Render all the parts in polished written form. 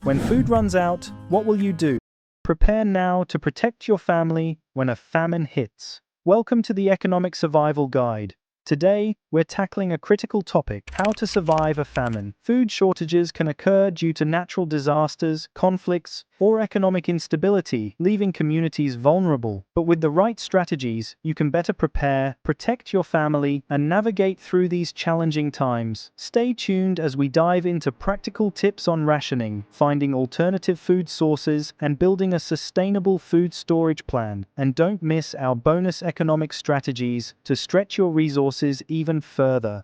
When food runs out, what will you do? Prepare now to protect your family when a famine hits. Welcome to the Economic Survival Guide. Today, we're tackling a critical topic: how to survive a famine. Food shortages can occur due to natural disasters, conflicts, or economic instability, leaving communities vulnerable. But with the right strategies, you can better prepare, protect your family, and navigate through these challenging times. Stay tuned as we dive into practical tips on rationing, finding alternative food sources, and building a sustainable food storage plan. And don't miss our bonus economic strategies to stretch your resources even further.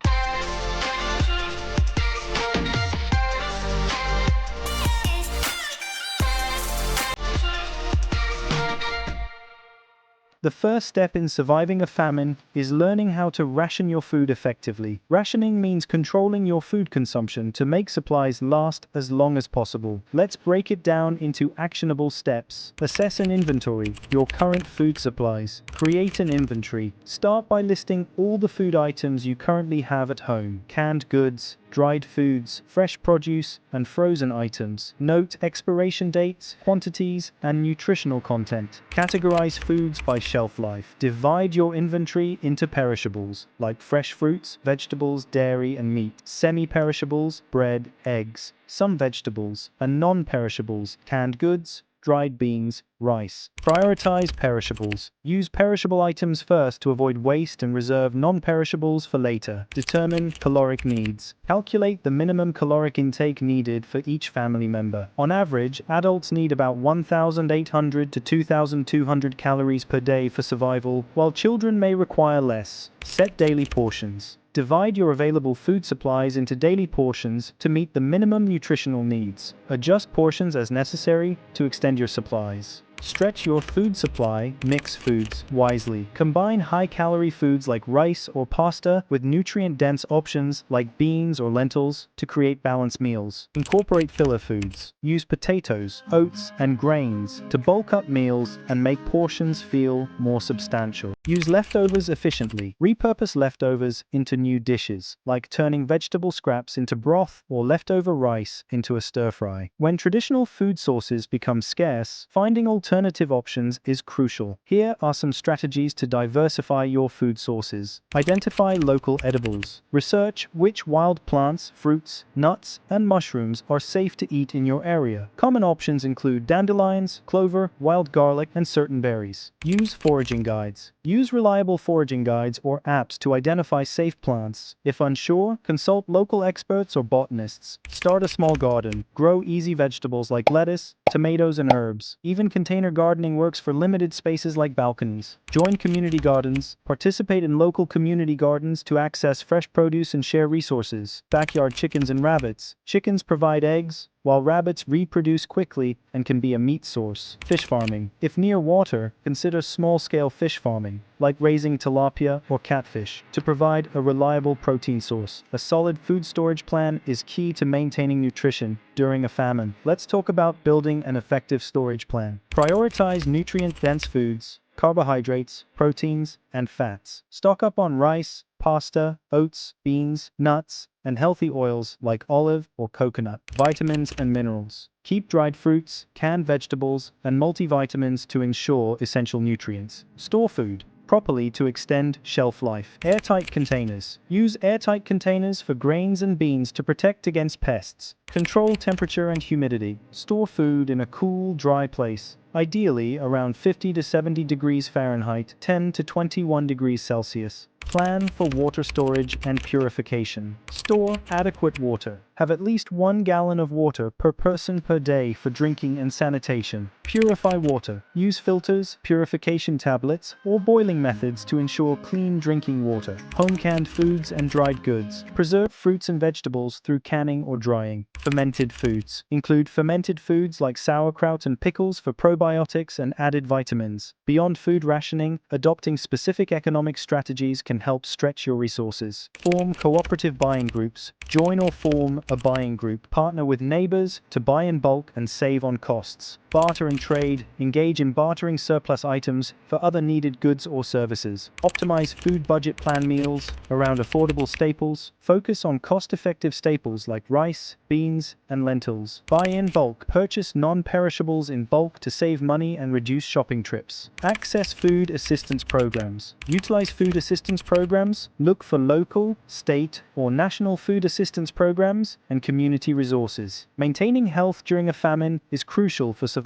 The first step in surviving a famine is learning how to ration your food effectively. Rationing means controlling your food consumption to make supplies last as long as possible. Let's break it down into actionable steps. Assess and inventory your current food supplies. Create an inventory. Start by listing all the food items you currently have at home: canned goods, dried foods, fresh produce, and frozen items. Note expiration dates, quantities, and nutritional content. Categorize foods by shelf life. Divide your inventory into perishables, like fresh fruits, vegetables, dairy, and meat; semi-perishables, bread, eggs, some vegetables; and non-perishables, canned goods, dried beans, rice. Prioritize perishables. Use perishable items first to avoid waste and reserve non-perishables for later. Determine caloric needs. Calculate the minimum caloric intake needed for each family member. On average, adults need about 1,800 to 2,200 calories per day for survival, while children may require less. Set daily portions. Divide your available food supplies into daily portions to meet the minimum nutritional needs. Adjust portions as necessary to extend your supplies. Stretch your food supply. Mix foods wisely. Combine high-calorie foods like rice or pasta with nutrient-dense options like beans or lentils to create balanced meals. Incorporate filler foods. Use potatoes, oats, and grains to bulk up meals and make portions feel more substantial. Use leftovers efficiently. Repurpose leftovers into new dishes, like turning vegetable scraps into broth or leftover rice into a stir-fry. When traditional food sources become scarce, finding alternative options is crucial. Here are some strategies to diversify your food sources. Identify local edibles. Research which wild plants, fruits, nuts, and mushrooms are safe to eat in your area. Common options include dandelions, clover, wild garlic, and certain berries. Use foraging guides. Use reliable foraging guides or apps to identify safe plants. If unsure, consult local experts or botanists. Start a small garden. Grow easy vegetables like lettuce, tomatoes, and herbs. Even container gardening works for limited spaces like balconies. Join community gardens. Participate in local community gardens to access fresh produce and share resources. Backyard chickens and rabbits. Chickens provide eggs, while rabbits reproduce quickly and can be a meat source. Fish farming. If near water, consider small-scale fish farming, like raising tilapia or catfish, to provide a reliable protein source. A solid food storage plan is key to maintaining nutrition during a famine. Let's talk about building an effective storage plan. Prioritize nutrient-dense foods, carbohydrates, proteins, and fats. Stock up on rice, pasta, oats, beans, nuts, and healthy oils like olive or coconut. Vitamins and minerals. Keep dried fruits, canned vegetables, and multivitamins to ensure essential nutrients. Store food properly to extend shelf life. Airtight containers. Use airtight containers for grains and beans to protect against pests. Control temperature and humidity. Store food in a cool, dry place, ideally around 50 to 70 degrees Fahrenheit, 10 to 21 degrees Celsius. Plan for water storage and purification. Store adequate water. Have at least 1 gallon of water per person per day for drinking and sanitation. Purify water. Use filters, purification tablets, or boiling methods to ensure clean drinking water. Home canned foods and dried goods. Preserve fruits and vegetables through canning or drying. Fermented foods. Include fermented foods like sauerkraut and pickles for probiotics and added vitamins. Beyond food rationing, adopting specific economic strategies can help stretch your resources. Form cooperative buying groups. Join or form a buying group. Partner with neighbors to buy in bulk and save on costs. Barter and trade. Engage in bartering surplus items for other needed goods or services. Optimize food budget plan meals around affordable staples. Focus on cost-effective staples like rice, beans, and lentils. Buy in bulk. Purchase non-perishables in bulk to save money and reduce shopping trips. Access food assistance programs. Utilize food assistance programs. Look for local, state, or national food assistance programs and community resources. Maintaining health during a famine is crucial for survival.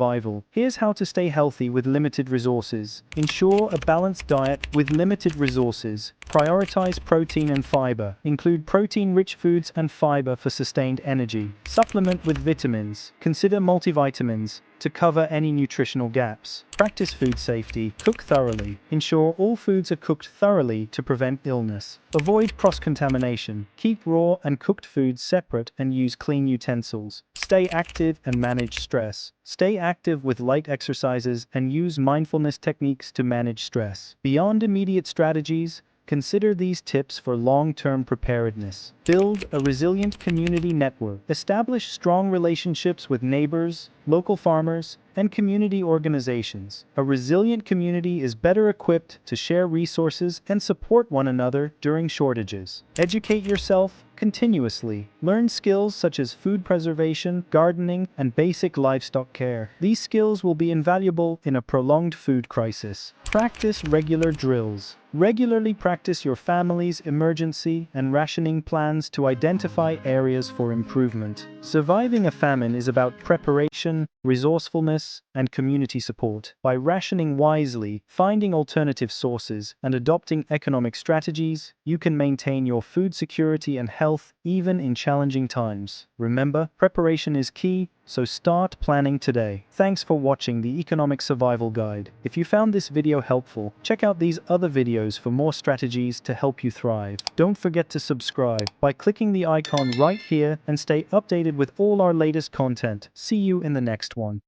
Here's how to stay healthy with limited resources. Ensure a balanced diet with limited resources. Prioritize protein and fiber. Include protein-rich foods and fiber for sustained energy. Supplement with vitamins. Consider multivitamins to cover any nutritional gaps. Practice food safety. Cook thoroughly. Ensure all foods are cooked thoroughly to prevent illness. Avoid cross-contamination. Keep raw and cooked foods separate and use clean utensils. Stay active and manage stress. Stay active with light exercises and use mindfulness techniques to manage stress. Beyond immediate strategies, consider these tips for long-term preparedness. Build a resilient community network. Establish strong relationships with neighbors, local farmers, and community organizations. A resilient community is better equipped to share resources and support one another during shortages. Educate yourself continuously. Learn skills such as food preservation, gardening, and basic livestock care. These skills will be invaluable in a prolonged food crisis. Practice regular drills. Regularly practice your family's emergency and rationing plans to identify areas for improvement. Surviving a famine is about preparation, resourcefulness, and community support. By rationing wisely, finding alternative sources, and adopting economic strategies, you can maintain your food security and health even in challenging times. Remember, preparation is key, so start planning today. Thanks for watching the Economic Survival Guide. If you found this video helpful, check out these other videos for more strategies to help you thrive. Don't forget to subscribe by clicking the icon right here and stay updated with all our latest content. See you in the next one.